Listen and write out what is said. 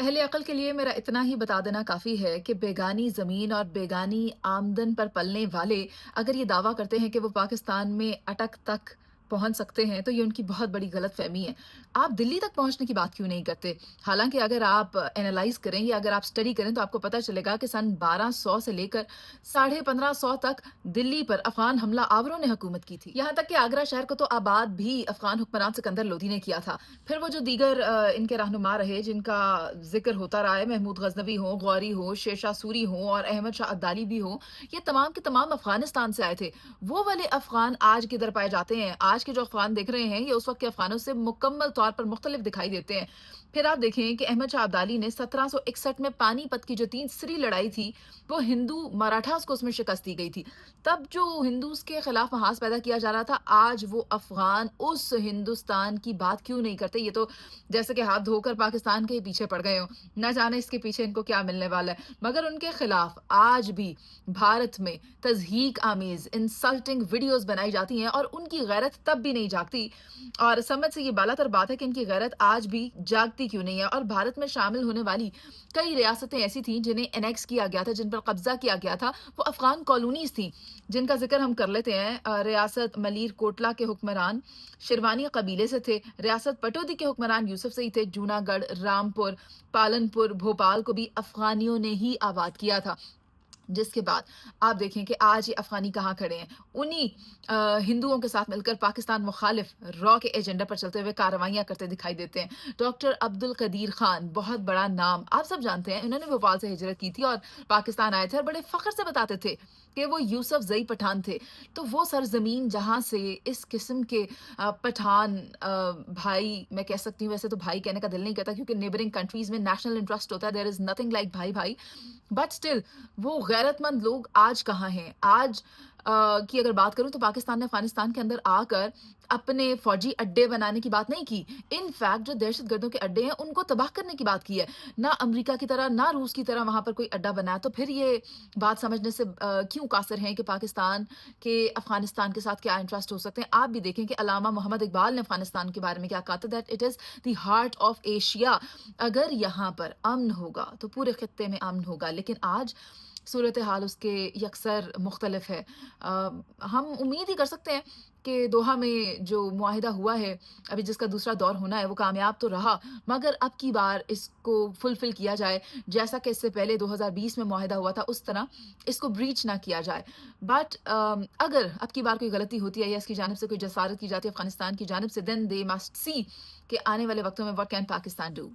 اہل عقل کے لیے میرا اتنا ہی بتا دینا کافی ہے کہ بیگانی زمین اور بیگانی آمدن پر پلنے والے اگر یہ دعویٰ کرتے ہیں کہ وہ پاکستان میں اٹک تک پہنچ سکتے ہیں تو یہ ان کی بہت بڑی غلط فہمی ہے۔ آپ دلی تک پہنچنے کی بات کیوں نہیں کرتے؟ حالانکہ اگر آپ اینالائز کریں یا اگر آپ اسٹڈی کریں تو آپ کو پتہ چلے گا کہ سن 1200 سے لے کر 1550 تک دلی پر افغان حملہ آوروں نے حکومت کی تھی، یہاں تک کہ آگرہ شہر کو تو آباد بھی افغان حکمران سکندر لودھی نے کیا تھا۔ پھر وہ جو دیگر ان کے رہنما رہے جن کا ذکر ہوتا رہا ہے، محمود غزنوی ہوں، غوری ہوں، شیر شاہ سوری ہوں اور احمد شاہ عبدالی بھی ہوں، یہ تمام کے تمام افغانستان سے آئے تھے۔ وہ والے افغان آج کدھر پائے جاتے ہیں؟ آج کے جو افغان دیکھ رہے ہیں یہ اس وقت کے افغانوں سے مکمل طور پر مختلف دکھائی دیتے ہیں۔ پھر آپ دیکھیں کہ احمد شاہ عبدالی نے 1761 میں پانی پت کی جو تیسری لڑائی تھی وہ ہندو مراٹھاس کو اس میں شکست دی گئی تھی۔ تب جو ہندوز کے خلاف محاذ پیدا کیا جا رہا تھا، آج وہ افغان اس ہندوستان کی بات کیوں نہیں کرتے؟ یہ تو جیسے کہ ہاتھ دھو کر پاکستان کے پیچھے پڑ گئے ہوں، نہ جانے اس کے پیچھے ان کو کیا ملنے والا ہے، مگر ان کے خلاف آج بھی بھارت میں تضحیک آمیز انسلٹنگ ویڈیوز بنائی جاتی ہیں اور ان کی غیرت تب بھی نہیں جاگتی۔ اور سمجھ سے یہ بالا تر بات ہے کہ ان کی غیرت آج بھی جاگتی کیوں نہیں ہے۔ اور بھارت میں شامل ہونے والی کئی ریاستیں ایسی تھیں جنہیں انیکس کیا گیا تھا، جن پر قبضہ کیا گیا تھا، وہ افغان کالونیز تھیں، جن کا ذکر ہم کر لیتے ہیں۔ ریاست ملیر کوٹلا کے حکمران شیروانی قبیلے سے تھے، ریاست پٹودی کے حکمران یوسف سے ہی تھے، جونا گڑھ، رامپور، پالنپور، بھوپال کو بھی افغانیوں نے ہی آباد کیا تھا۔ جس کے بعد آپ دیکھیں کہ آج یہ افغانی کہاں کھڑے ہیں، انہی ہندوؤں کے ساتھ مل کر پاکستان مخالف را کے ایجنڈا پر چلتے ہوئے کارروائیاں کرتے دکھائی دیتے ہیں۔ ڈاکٹر عبد القدیر خان، بہت بڑا نام، آپ سب جانتے ہیں، انہوں نے بھوپال سے ہجرت کی تھی اور پاکستان آئے تھے اور بڑے فخر سے بتاتے تھے کہ وہ یوسف زئی پٹھان تھے۔ تو وہ سرزمین جہاں سے اس قسم کے پٹھان بھائی، میں کہہ سکتی ہوں، ویسے تو بھائی کہنے کا دل نہیں کرتا کیونکہ نیبرنگ کنٹریز میں نیشنل انٹرسٹ ہوتا ہے، دیر از نتھنگ لائک بھائی بھائی، بٹ اسٹل وہ غیرت مند لوگ آج کہاں ہیں؟ آج کی اگر بات کروں تو پاکستان نے افغانستان کے اندر آ کر اپنے فوجی اڈے بنانے کی بات نہیں کی، ان فیکٹ جو دہشت گردوں کے اڈے ہیں ان کو تباہ کرنے کی بات کی ہے۔ نہ امریکہ کی طرح نہ روس کی طرح وہاں پر کوئی اڈا بنا ہے، تو پھر یہ بات سمجھنے سے کیوں قاصر ہیں کہ پاکستان کے افغانستان کے ساتھ کیا انٹرسٹ ہو سکتے ہیں؟ آپ بھی دیکھیں کہ علامہ محمد اقبال نے افغانستان کے بارے میں کیا کہا تھا، that it is the heart of Asia. اگر یہاں پر امن ہوگا تو پورے خطے میں امن ہوگا، لیکن آج صورتحال اس کے یکسر مختلف ہے۔ ہم امید ہی کر سکتے ہیں کہ دوحہ میں جو معاہدہ ہوا ہے ابھی، جس کا دوسرا دور ہونا ہے، وہ کامیاب تو رہا، مگر اب کی بار اس کو فلفل کیا جائے، جیسا کہ اس سے پہلے 2020 میں معاہدہ ہوا تھا اس طرح اس کو بریچ نہ کیا جائے۔ بٹ اگر اب کی بار کوئی غلطی ہوتی ہے یا اس کی جانب سے کوئی جسارت کی جاتی ہے افغانستان کی جانب سے، دین دے مسٹ سی کہ آنے والے وقتوں میں what can پاکستان do۔